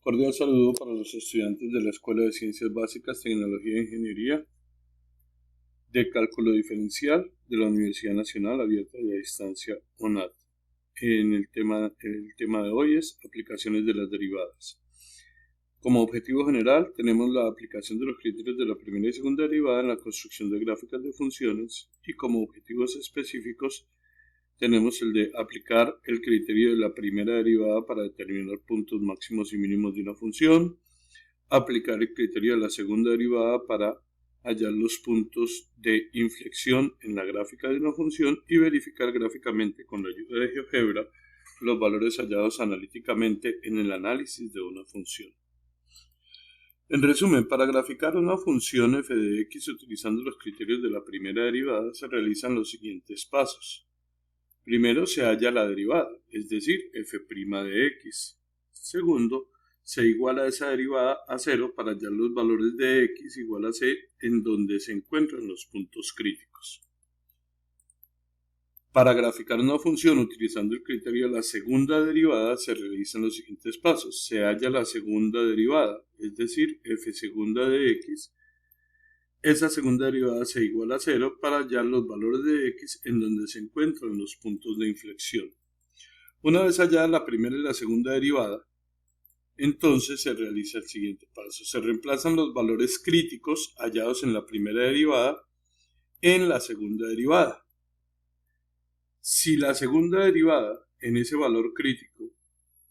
Cordial saludo para los estudiantes de la Escuela de Ciencias Básicas, Tecnología e Ingeniería de Cálculo Diferencial de la Universidad Nacional Abierta y a Distancia UNAD. El tema de hoy es aplicaciones de las derivadas. Como objetivo general tenemos la aplicación de los criterios de la primera y segunda derivada en la construcción de gráficas de funciones y como objetivos específicos tenemos el de aplicar el criterio de la primera derivada para determinar puntos máximos y mínimos de una función, aplicar el criterio de la segunda derivada para hallar los puntos de inflexión en la gráfica de una función y verificar gráficamente con la ayuda de GeoGebra los valores hallados analíticamente en el análisis de una función. En resumen, para graficar una función f de x utilizando los criterios de la primera derivada se realizan los siguientes pasos. Primero se halla la derivada, es decir, f' de x. Segundo, se iguala esa derivada a 0 para hallar los valores de x igual a c en donde se encuentran los puntos críticos. Para graficar una función utilizando el criterio de la segunda derivada se realizan los siguientes pasos. Se halla la segunda derivada, es decir, f segunda de x. Esa segunda derivada se iguala a 0 para hallar los valores de x en donde se encuentran los puntos de inflexión. Una vez hallada la primera y la segunda derivada, entonces se realiza el siguiente paso. Se reemplazan los valores críticos hallados en la primera derivada en la segunda derivada. Si la segunda derivada en ese valor crítico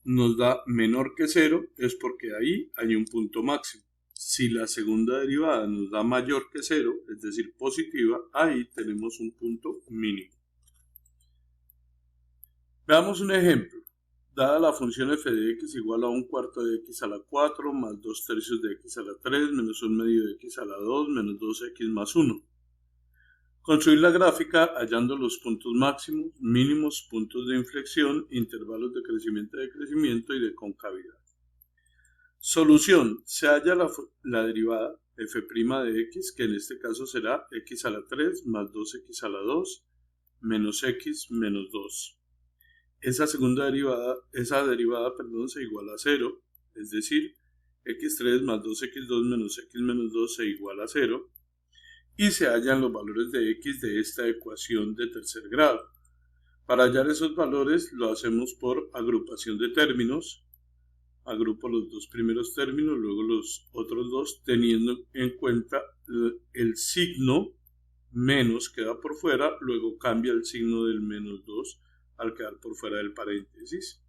nos da menor que 0, es porque ahí hay un punto máximo. Si la segunda derivada nos da mayor que 0, es decir, positiva, ahí tenemos un punto mínimo. Veamos un ejemplo. Dada la función f de x igual a 1/4 de x a la 4 más 2/3 de x a la 3 menos 1/2 de x a la 2 menos 2x más 1. Construir la gráfica hallando los puntos máximos, mínimos, puntos de inflexión, intervalos de crecimiento y de concavidad. Solución. Se halla la derivada f' de x, que en este caso será x a la 3 más 2x a la 2 menos x menos 2. Esa derivada se iguala a 0, es decir, x3 más 2x2 menos x menos 2 se iguala a 0, y se hallan los valores de x de esta ecuación de tercer grado. Para hallar esos valores lo hacemos por agrupación de términos. Agrupo los dos primeros términos, luego los otros dos, teniendo en cuenta el signo menos queda por fuera, luego cambia el signo del menos 2 al quedar por fuera del paréntesis.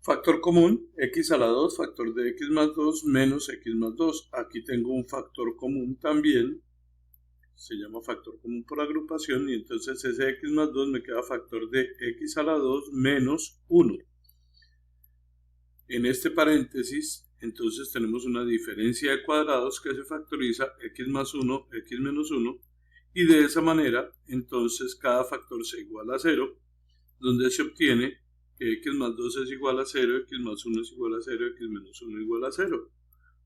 Factor común, x a la 2, factor de x más 2 menos x más 2. Aquí tengo un factor común también, se llama factor común por agrupación, y entonces ese x más 2 me queda factor de x a la 2 menos 1. En este paréntesis, entonces tenemos una diferencia de cuadrados que se factoriza x más 1, x menos 1, y de esa manera, entonces cada factor se iguala a 0, donde se obtiene que x más 2 es igual a 0, x más 1 es igual a 0, x menos 1 igual a 0.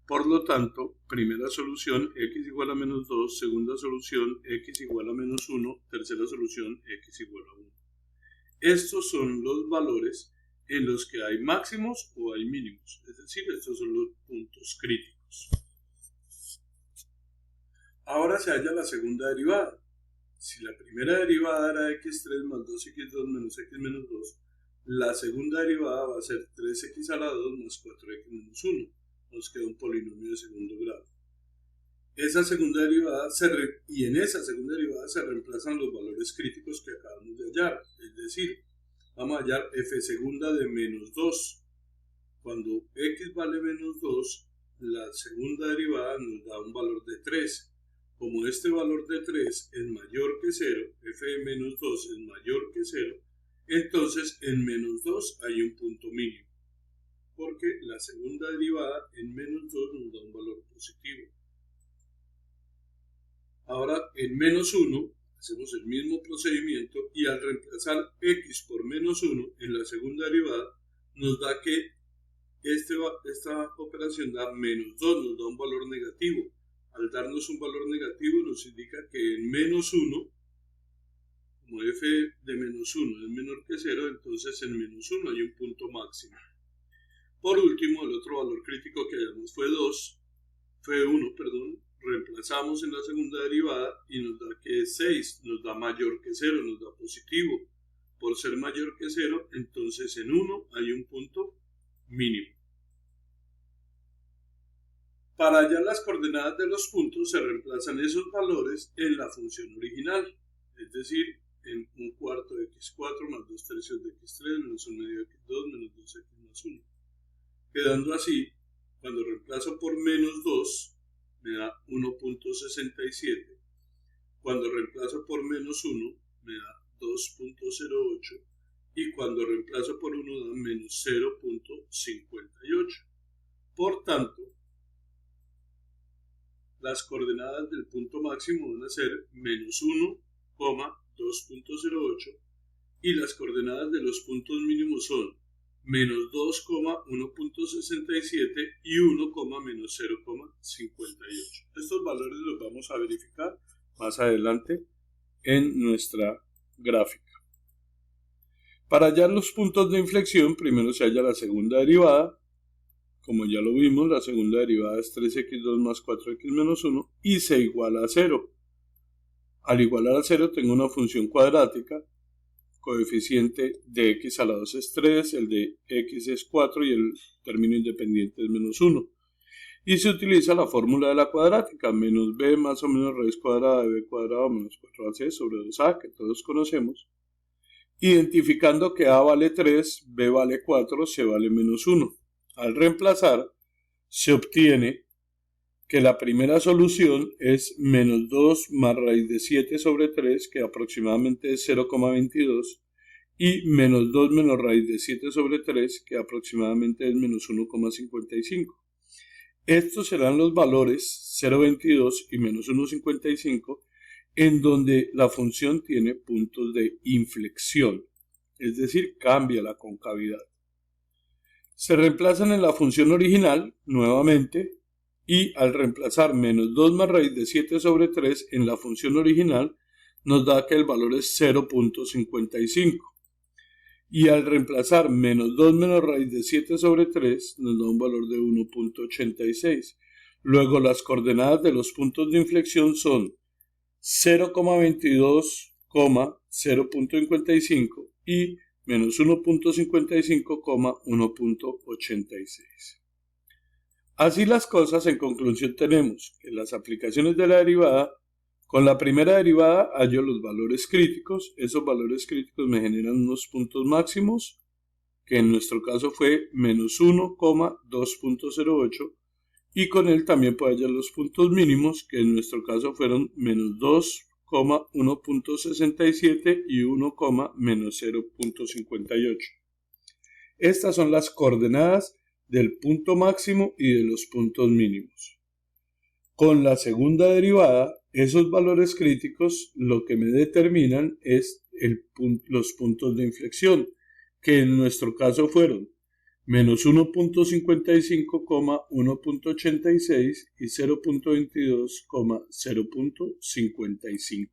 Por lo tanto, primera solución, x igual a menos 2, segunda solución, x igual a menos 1, tercera solución, x igual a 1. Estos son los valores en los que hay máximos o hay mínimos, es decir, estos son los puntos críticos. Ahora se halla la segunda derivada. Si la primera derivada era x3 más 2x2 menos x menos 2, la segunda derivada va a ser 3x a la 2 más 4x menos 1. Nos queda un polinomio de segundo grado. En esa segunda derivada se reemplazan los valores críticos que acabamos de hallar. Es decir, vamos a hallar f segunda de menos 2. Cuando x vale menos 2, la segunda derivada nos da un valor de 3. Como este valor de 3 es mayor que 0, f de menos 2 es mayor que 0, entonces en menos 2 hay un punto mínimo, porque la segunda derivada en menos 2 nos da un valor positivo. Ahora en menos 1 hacemos el mismo procedimiento y al reemplazar x por menos 1 en la segunda derivada nos da que esta operación da menos 2, nos da un valor negativo. Al darnos un valor negativo nos indica que en menos 1, como f de menos 1 es menor que 0, entonces en menos 1 hay un punto máximo. Por último, el otro valor crítico que hallamos fue 1, reemplazamos en la segunda derivada y nos da que es 6, nos da mayor que 0, nos da positivo. Por ser mayor que 0, entonces en 1 hay un punto mínimo. Para hallar las coordenadas de los puntos se reemplazan esos valores en la función original, es decir, en 1/4 de x4 más 2/3 de x3 menos 1/2 de x2 menos 2x más 1. Quedando así, cuando reemplazo por menos 2, me da 1.67. Cuando reemplazo por menos 1, me da 2.08. Y cuando reemplazo por 1, da menos 0.58. Por tanto, las coordenadas del punto máximo van a ser menos 1, 2.08 y las coordenadas de los puntos mínimos son menos 2, 1.67 y 1, menos 0,58. Estos valores los vamos a verificar más adelante en nuestra gráfica. Para hallar los puntos de inflexión, primero se halla la segunda derivada. Como ya lo vimos, la segunda derivada es 3x2 más 4x menos 1 y se iguala a 0. Al igualar a 0 tengo una función cuadrática, coeficiente de x a la 2 es 3, el de x es 4 y el término independiente es menos 1. Y se utiliza la fórmula de la cuadrática, menos b más o menos raíz cuadrada de b cuadrado menos 4ac sobre 2a, que todos conocemos, identificando que a vale 3, b vale 4, c vale menos 1. Al reemplazar, se obtiene que la primera solución es menos 2 más raíz de 7 sobre 3, que aproximadamente es 0,22, y menos 2 menos raíz de 7 sobre 3, que aproximadamente es menos 1,55. Estos serán los valores 0,22 y menos 1,55, en donde la función tiene puntos de inflexión, es decir, cambia la concavidad. Se reemplazan en la función original, nuevamente, y al reemplazar menos 2 más raíz de 7 sobre 3 en la función original, nos da que el valor es 0.55. Y al reemplazar menos 2 menos raíz de 7 sobre 3, nos da un valor de 1.86. Luego las coordenadas de los puntos de inflexión son 0,22, 0.55 y menos 1.55, 1.86. Así las cosas, en conclusión tenemos que las aplicaciones de la derivada, con la primera derivada hallo los valores críticos. Esos valores críticos me generan unos puntos máximos, que en nuestro caso fue menos 1, 2.08, y con él también puedo hallar los puntos mínimos, que en nuestro caso fueron menos 2, 1.67 y 1, menos 0.58. Estas son las coordenadas del punto máximo y de los puntos mínimos. Con la segunda derivada, esos valores críticos lo que me determinan es los puntos de inflexión, que en nuestro caso fueron menos 1.55, 1.86 y 0.22, 0.55.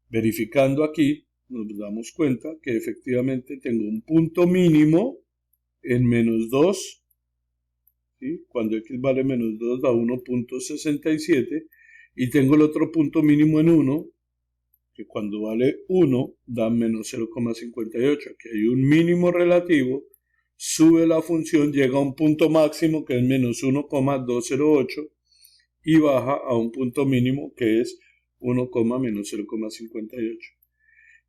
Verificando aquí, nos damos cuenta que efectivamente tengo un punto mínimo en menos 2, ¿sí? Cuando x vale menos 2 da 1.67, y tengo el otro punto mínimo en 1, que cuando vale 1 da menos 0,58. Aquí hay un mínimo relativo, sube la función, llega a un punto máximo que es menos 1,208 y baja a un punto mínimo que es 1, menos 0,58.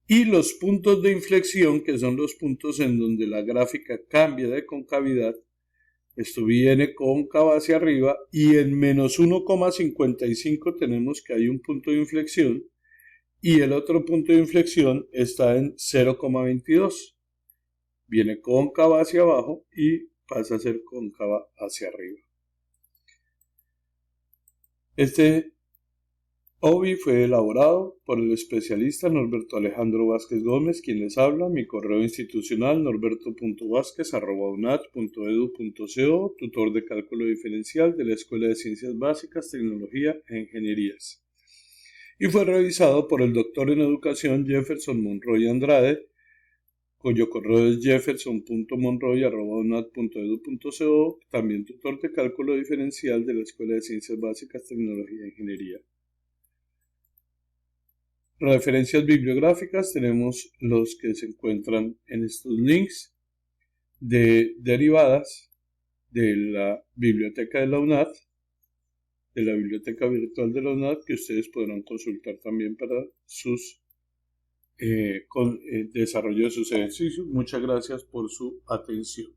Y los puntos de inflexión, que son los puntos en donde la gráfica cambia de concavidad, esto viene cóncava hacia arriba, y en menos 1,55 tenemos que hay un punto de inflexión, y el otro punto de inflexión está en 0,22. Viene cóncava hacia abajo y pasa a ser cóncava hacia arriba. Este OBI fue elaborado por el especialista Norberto Alejandro Vázquez Gómez, quien les habla. Mi correo institucional norberto.vazquez@unat.edu.co, tutor de cálculo diferencial de la Escuela de Ciencias Básicas, Tecnología e Ingenierías. Y fue revisado por el doctor en educación Jefferson Monroy Andrade, cuyo correo es jefferson.monroy@unat.edu.co, también tutor de cálculo diferencial de la Escuela de Ciencias Básicas, Tecnología e Ingeniería. Referencias bibliográficas tenemos los que se encuentran en estos links de derivadas de la biblioteca de la UNAT, de la biblioteca virtual de la UNAT, que ustedes podrán consultar también para sus desarrollo de sus ejercicios. Muchas gracias por su atención.